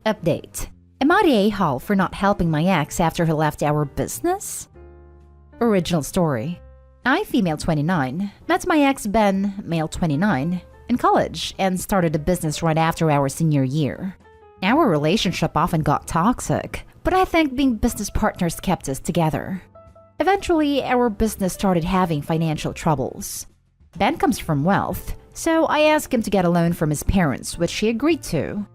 Update. Am I the a-hole for not helping my ex after he left our business? Original story. I, female 29, met my ex Ben, male 29, in college and started a business right after our senior year. Our relationship often got toxic, but I think being business partners kept us together. Eventually, our business started having financial troubles. Ben comes from wealth, so I asked him to get a loan from his parents, which he agreed to.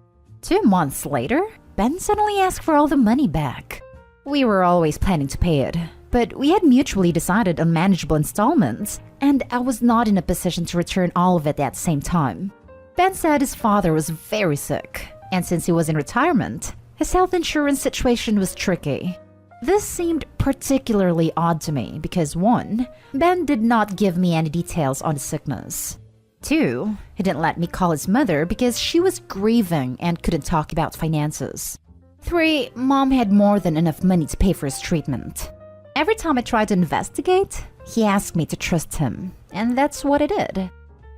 2 months later, Ben suddenly asked for all the money back. We were always planning to pay it, but we had mutually decided on manageable installments, and I was not in a position to return all of it at the same time. Ben said his father was very sick, and since he was in retirement, his health insurance situation was tricky. This seemed particularly odd to me because 1, Ben did not give me any details on the sickness. 2, he didn't let me call his mother because she was grieving and couldn't talk about finances. 3, Mom had more than enough money to pay for his treatment. Every time I tried to investigate, he asked me to trust him, and that's what I did.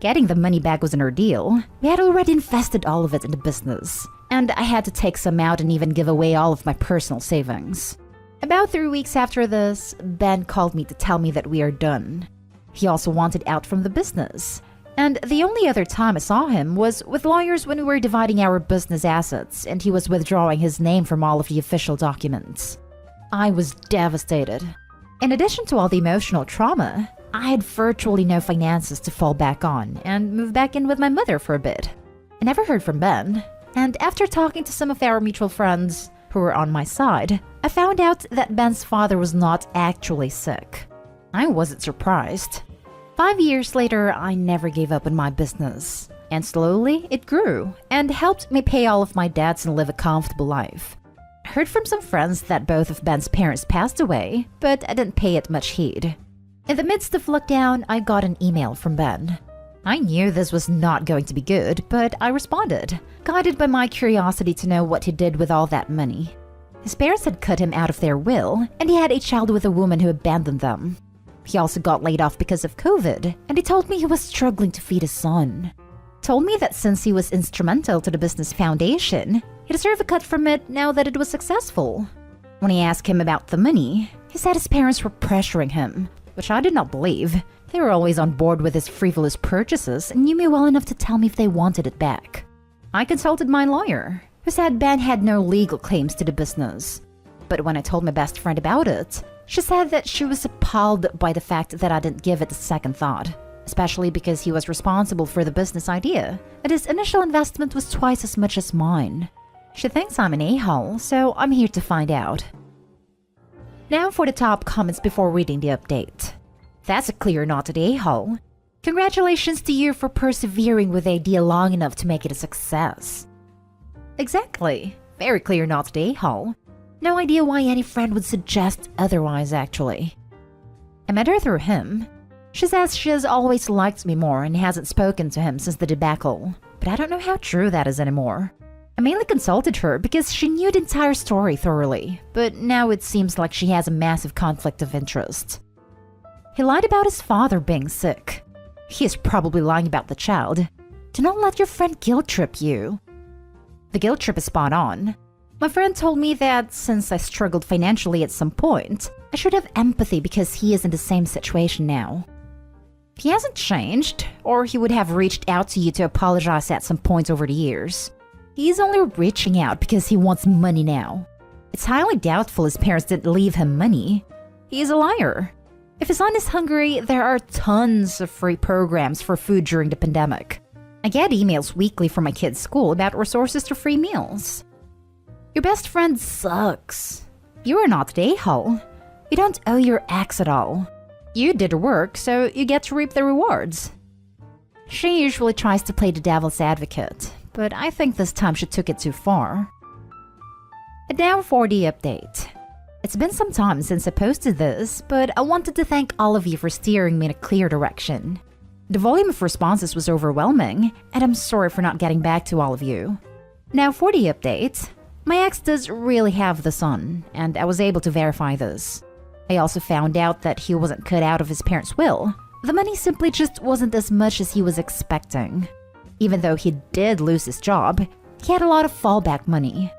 Getting the money back was an ordeal. We had already invested all of it in the business, and I had to take some out and even give away all of my personal savings. About 3 weeks after this, Ben called me to tell me that we are done. He also wanted out from the business. And the only other time I saw him was with lawyers when we were dividing our business assets and he was withdrawing his name from all of the official documents. I was devastated. In addition to all the emotional trauma, I had virtually no finances to fall back on and moved back in with my mother for a bit. I never heard from Ben, and after talking to some of our mutual friends who were on my side, I found out that Ben's father was not actually sick. I wasn't surprised. 5 years later, I never gave up on my business, and slowly it grew and helped me pay all of my debts and live a comfortable life. I heard from some friends that both of Ben's parents passed away, but I didn't pay it much heed. In the midst of lockdown, I got an email from Ben. I knew this was not going to be good, but I responded, guided by my curiosity to know what he did with all that money. His parents had cut him out of their will, and he had a child with a woman who abandoned them. He also got laid off because of COVID, and he told me he was struggling to feed his son. Told me that since he was instrumental to the business foundation, he deserved a cut from it now that it was successful. When I asked him about the money, he said his parents were pressuring him, which I did not believe. They were always on board with his frivolous purchases and knew me well enough to tell me if they wanted it back. I consulted my lawyer, who said Ben had no legal claims to the business. But when I told my best friend about it, she said that she was appalled by the fact that I didn't give it a second thought, especially because he was responsible for the business idea, and his initial investment was twice as much as mine. She thinks I'm an a-hole, so I'm here to find out. Now for the top comments before reading the update. That's a clear not an a-hole. Congratulations to you for persevering with the idea long enough to make it a success. Exactly. Very clear not an a-hole. No idea why any friend would suggest otherwise, actually. I met her through him. She says she has always liked me more and hasn't spoken to him since the debacle, but I don't know how true that is anymore. I mainly consulted her because she knew the entire story thoroughly, but now it seems like she has a massive conflict of interest. He lied about his father being sick. He is probably lying about the child. Do not let your friend guilt trip you. The guilt trip is spot on. My friend told me that since I struggled financially at some point, I should have empathy because he is in the same situation now. He hasn't changed, or he would have reached out to you to apologize at some point over the years. He's only reaching out because he wants money now. It's highly doubtful his parents didn't leave him money. He is a liar. If his son is hungry, there are tons of free programs for food during the pandemic. I get emails weekly from my kid's school about resources to free meals. Your best friend sucks. You are not the a-hole. You don't owe your ex at all. You did the work, so you get to reap the rewards. She usually tries to play the devil's advocate, but I think this time she took it too far. And now for the update. It's been some time since I posted this, but I wanted to thank all of you for steering me in a clear direction. The volume of responses was overwhelming, and I'm sorry for not getting back to all of you. Now for the update. My ex does really have the son, and I was able to verify this. I also found out that he wasn't cut out of his parents' will. The money simply just wasn't as much as he was expecting. Even though he did lose his job, he had a lot of fallback money.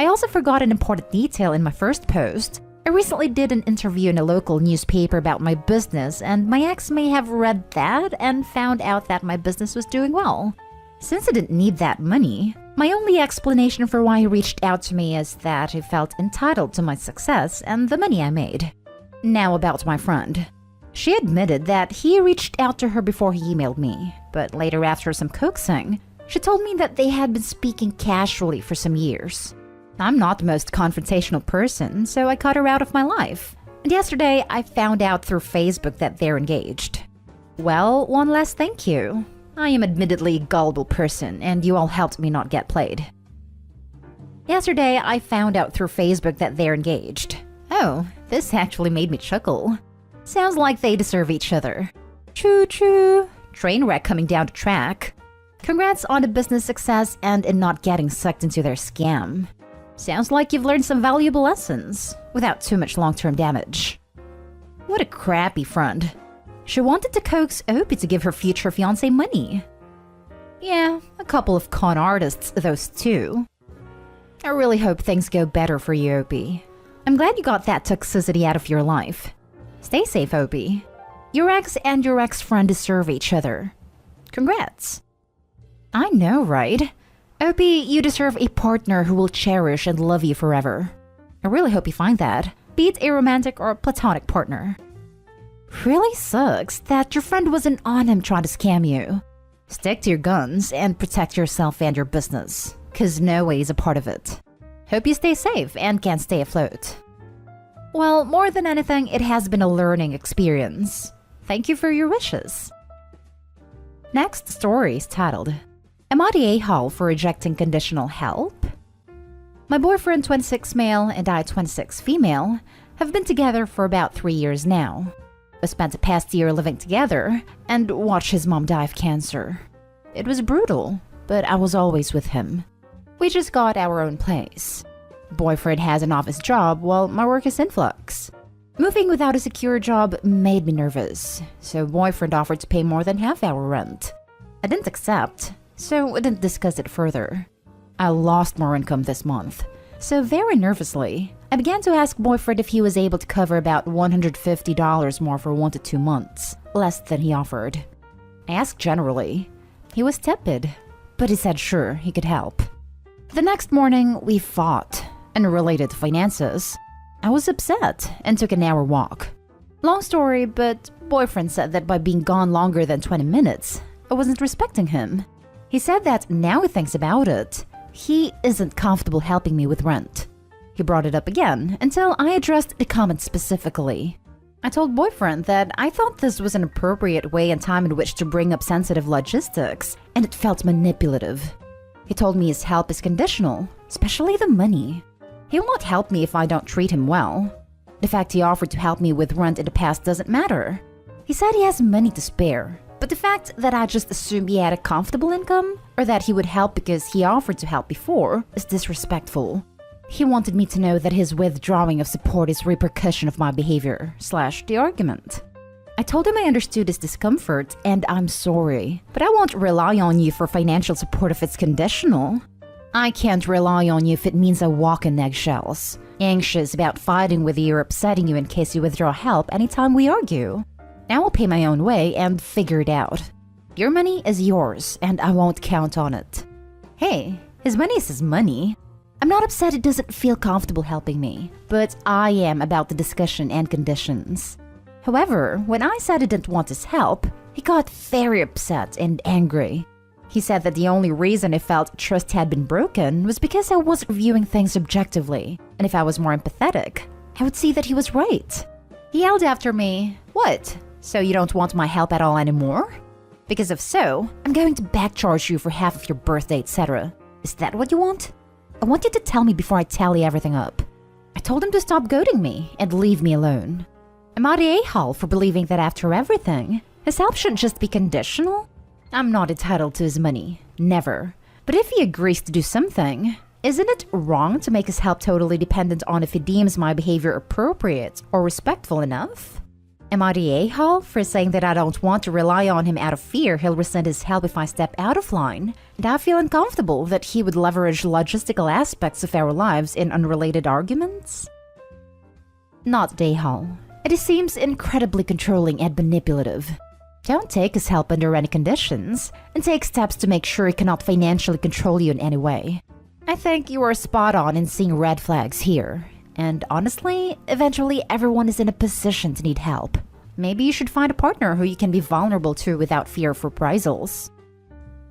I also forgot an important detail in my first post. I recently did an interview in a local newspaper about my business, and my ex may have read that and found out that my business was doing well. Since I didn't need that money, my only explanation for why he reached out to me is that he felt entitled to my success and the money I made. Now about my friend. She admitted that he reached out to her before he emailed me, but later after some coaxing, she told me that they had been speaking casually for some years. I'm not the most confrontational person, so I cut her out of my life. And yesterday, I found out through Facebook that they're engaged. Well, one last thank you. I am admittedly a gullible person, and you all helped me not get played. Yesterday, I found out through Facebook that they're engaged. Oh, this actually made me chuckle. Sounds like they deserve each other. Choo-choo. Train wreck coming down the track. Congrats on the business success and in not getting sucked into their scam. Sounds like you've learned some valuable lessons, without too much long-term damage. What a crappy friend. She wanted to coax Opie to give her future fiancé money. Yeah, a couple of con artists, those two. I really hope things go better for you, Opie. I'm glad you got that toxicity out of your life. Stay safe, Opie. Your ex and your ex-friend deserve each other. Congrats. I know, right? Opie, you deserve a partner who will cherish and love you forever. I really hope you find that, be it a romantic or platonic partner. Really sucks that your friend wasn't on him trying to scam you. Stick to your guns and protect yourself and your business, cause no way is a part of it. Hope you stay safe and can stay afloat. Well, more than anything, it has been a learning experience. Thank you for your wishes. Next story is titled, Am I the a-hole for rejecting conditional help? My boyfriend, 26 male, and I, 26 female, have been together for about 3 years now. We spent the past year living together and watched his mom die of cancer. It was brutal, but I was always with him. We just got our own place. Boyfriend has an office job while my work is in flux. Moving without a secure job made me nervous, so boyfriend offered to pay more than half our rent. I didn't accept, so we didn't discuss it further. I lost more income this month, so very nervously, I began to ask boyfriend if he was able to cover about $150 more for 1 to 2 months, less than he offered. I asked generally. He was tepid, but he said sure, he could help. The next morning, we fought, and related to finances. I was upset and took an hour walk. Long story, but boyfriend said that by being gone longer than 20 minutes, I wasn't respecting him. He said that now he thinks about it, he isn't comfortable helping me with rent. He brought it up again until I addressed the comment specifically. I told boyfriend that I thought this was an appropriate way and time in which to bring up sensitive logistics, and it felt manipulative. He told me his help is conditional, especially the money. He will not help me if I don't treat him well. The fact he offered to help me with rent in the past doesn't matter. He said he has money to spare, but the fact that I just assumed he had a comfortable income, or that he would help because he offered to help before, is disrespectful. He wanted me to know that his withdrawing of support is repercussion of my behavior, / the argument. I told him I understood his discomfort and I'm sorry, but I won't rely on you for financial support if it's conditional. I can't rely on you if it means I walk in eggshells, anxious about fighting with you or upsetting you in case you withdraw help anytime we argue. I will pay my own way and figure it out. Your money is yours and I won't count on it. Hey, his money is his money. I'm not upset it doesn't feel comfortable helping me, but I am about the discussion and conditions. However, when I said I didn't want his help, he got very upset and angry. He said that the only reason I felt trust had been broken was because I wasn't viewing things objectively, and if I was more empathetic, I would see that he was right. He yelled after me, "What? So you don't want my help at all anymore? Because if so, I'm going to backcharge you for half of your birthday, etc. Is that what you want? I want you to tell me before I tally everything up." I told him to stop goading me and leave me alone. Am I the a-hole for believing that after everything, his help shouldn't just be conditional? I'm not entitled to his money. Never. But if he agrees to do something, isn't it wrong to make his help totally dependent on if he deems my behavior appropriate or respectful enough? Am I the a-hole for saying that I don't want to rely on him out of fear he'll rescind his help if I step out of line? And I feel uncomfortable that he would leverage logistical aspects of our lives in unrelated arguments? Not the a-hole. It seems incredibly controlling and manipulative. Don't take his help under any conditions, and take steps to make sure he cannot financially control you in any way. I think you are spot on in seeing red flags here. And honestly, eventually everyone is in a position to need help. Maybe you should find a partner who you can be vulnerable to without fear of reprisals.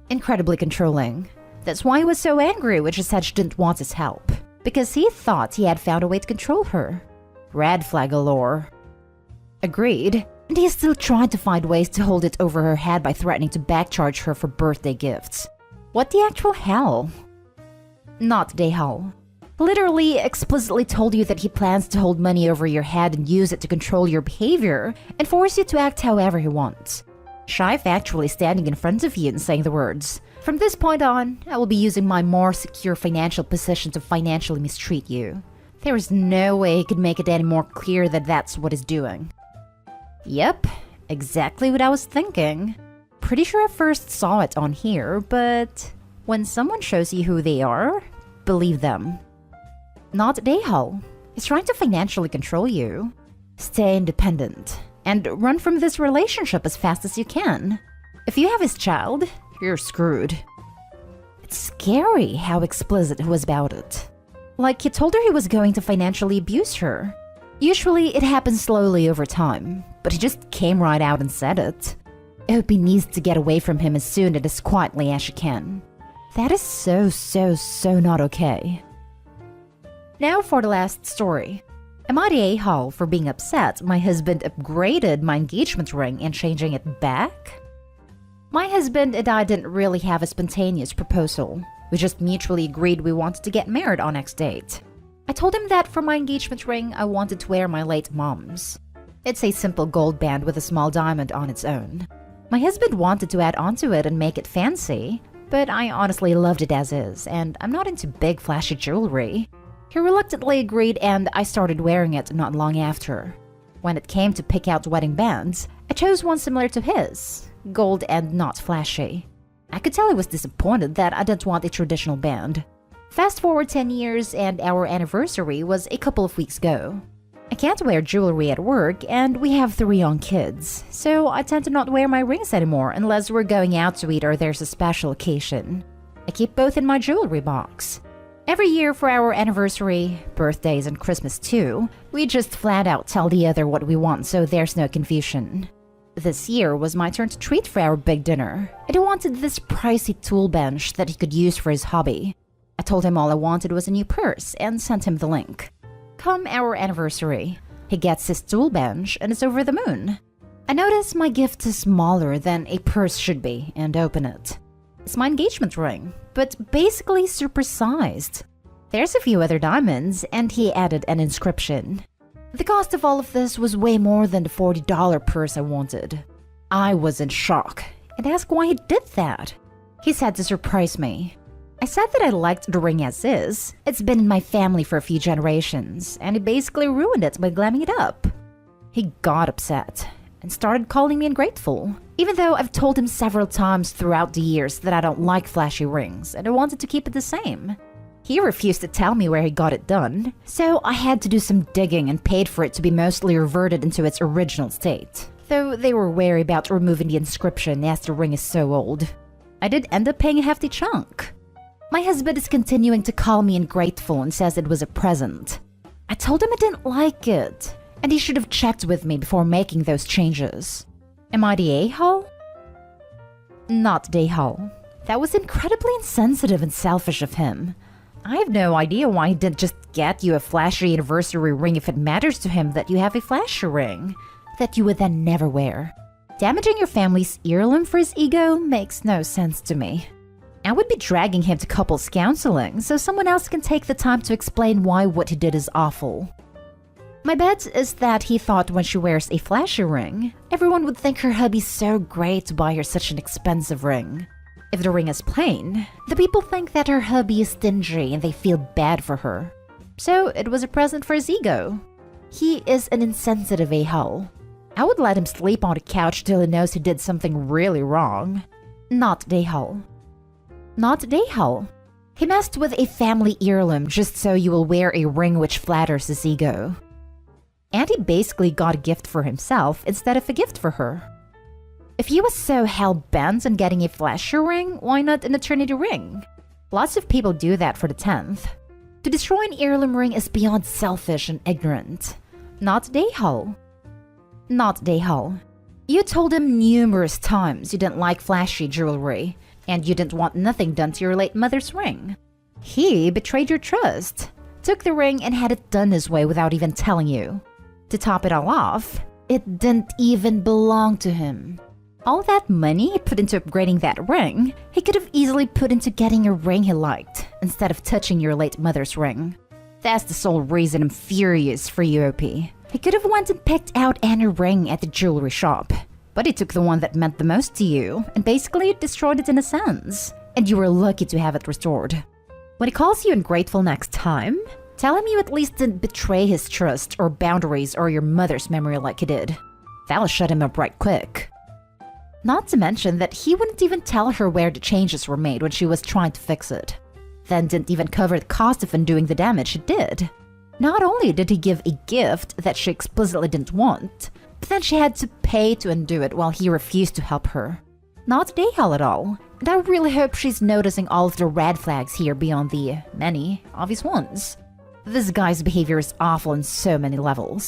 Incredibly controlling. That's why he was so angry when she said she didn't want his help. Because he thought he had found a way to control her. Red flag galore. Agreed. And he is still trying to find ways to hold it over her head by threatening to backcharge her for birthday gifts. What the actual hell? Not the hell. Literally explicitly told you that he plans to hold money over your head and use it to control your behavior and force you to act however he wants. Shy of actually standing in front of you and saying the words, "From this point on, I will be using my more secure financial position to financially mistreat you." There is no way he could make it any more clear that that's what he's doing. Yep, exactly what I was thinking. Pretty sure I first saw it on here, but when someone shows you who they are, believe them. Not a-hole. He's trying to financially control you. Stay independent and run from this relationship as fast as you can. If you have his child, you're screwed. It's scary how explicit he was about it. Like he told her he was going to financially abuse her. Usually it happens slowly over time, but he just came right out and said it. I hope he needs to get away from him as soon and as quietly as she can. That is so not okay. Now for the last story. Am I the a-hole for being upset my husband upgraded my engagement ring and changing it back? My husband and I didn't really have a spontaneous proposal. We just mutually agreed we wanted to get married on next date. I told him that for my engagement ring, I wanted to wear my late mom's. It's a simple gold band with a small diamond on its own. My husband wanted to add onto it and make it fancy, but I honestly loved it as is, and I'm not into big flashy jewelry. He reluctantly agreed and I started wearing it not long after. When it came to pick out wedding bands, I chose one similar to his, gold and not flashy. I could tell he was disappointed that I didn't want a traditional band. Fast forward 10 years and our anniversary was a couple of weeks ago. I can't wear jewelry at work and we have 3 young kids, so I tend to not wear my rings anymore unless we're going out to eat or there's a special occasion. I keep both in my jewelry box. Every year for our anniversary, birthdays, and Christmas too, we just flat out tell the other what we want so there's no confusion. This year was my turn to treat for our big dinner, and he wanted this pricey tool bench that he could use for his hobby. I told him all I wanted was a new purse and sent him the link. Come our anniversary, he gets his tool bench and is over the moon. I notice my gift is smaller than a purse should be and open it. It's my engagement ring, but basically supersized. There's a few other diamonds, and he added an inscription. The cost of all of this was way more than the $40 purse I wanted. I was in shock and asked why he did that. He said to surprise me. I said that I liked the ring as is. It's been in my family for a few generations, and he basically ruined it by glamming it up. He got upset and started calling me ungrateful, even though I've told him several times throughout the years that I don't like flashy rings and I wanted to keep it the same. He refused to tell me where he got it done, so I had to do some digging and paid for it to be mostly reverted into its original state, though they were wary about removing the inscription as the ring is so old. I did end up paying a hefty chunk. My husband is continuing to call me ungrateful and says it was a present. I told him I didn't like it, and he should have checked with me before making those changes. Am I the a-hole? Not the a-hole. That was incredibly insensitive and selfish of him. I have no idea why he didn't just get you a flashy anniversary ring if it matters to him that you have a flashy ring that you would then never wear. Damaging your family's heirloom for his ego makes no sense to me. I would be dragging him to couples counseling so someone else can take the time to explain why what he did is awful. My bet is that he thought when she wears a flashy ring, everyone would think her hubby's so great to buy her such an expensive ring. If the ring is plain, the people think that her hubby is stingy and they feel bad for her. So it was a present for his ego. He is an insensitive a-hole. I would let him sleep on the couch till he knows he did something really wrong. Not Daehal. Not Daehal. He messed with a family heirloom just so you will wear a ring which flatters his ego. And he basically got a gift for himself instead of a gift for her. If he was so hell-bent on getting a flashy ring, why not an eternity ring? Lots of people do that for the 10th. To destroy an heirloom ring is beyond selfish and ignorant. Not Daehal. Not Daehal. You told him numerous times you didn't like flashy jewelry, and you didn't want nothing done to your late mother's ring. He betrayed your trust, took the ring and had it done his way without even telling you. To top it all off, it didn't even belong to him. All that money he put into upgrading that ring, he could have easily put into getting a ring he liked, instead of touching your late mother's ring. That's the sole reason I'm furious for you, OP. He could have went and picked out any ring at the jewelry shop, but he took the one that meant the most to you, and basically destroyed it in a sense, and you were lucky to have it restored. When he calls you ungrateful next time, tell him you at least didn't betray his trust or boundaries or your mother's memory like he did. That'll shut him up right quick. Not to mention that he wouldn't even tell her where the changes were made when she was trying to fix it. Then didn't even cover the cost of undoing the damage it did. Not only did he give a gift that she explicitly didn't want, but then she had to pay to undo it while he refused to help her. Not Daehal at all. And I really hope she's noticing all of the red flags here beyond the many obvious ones. This guy's behavior is awful on so many levels.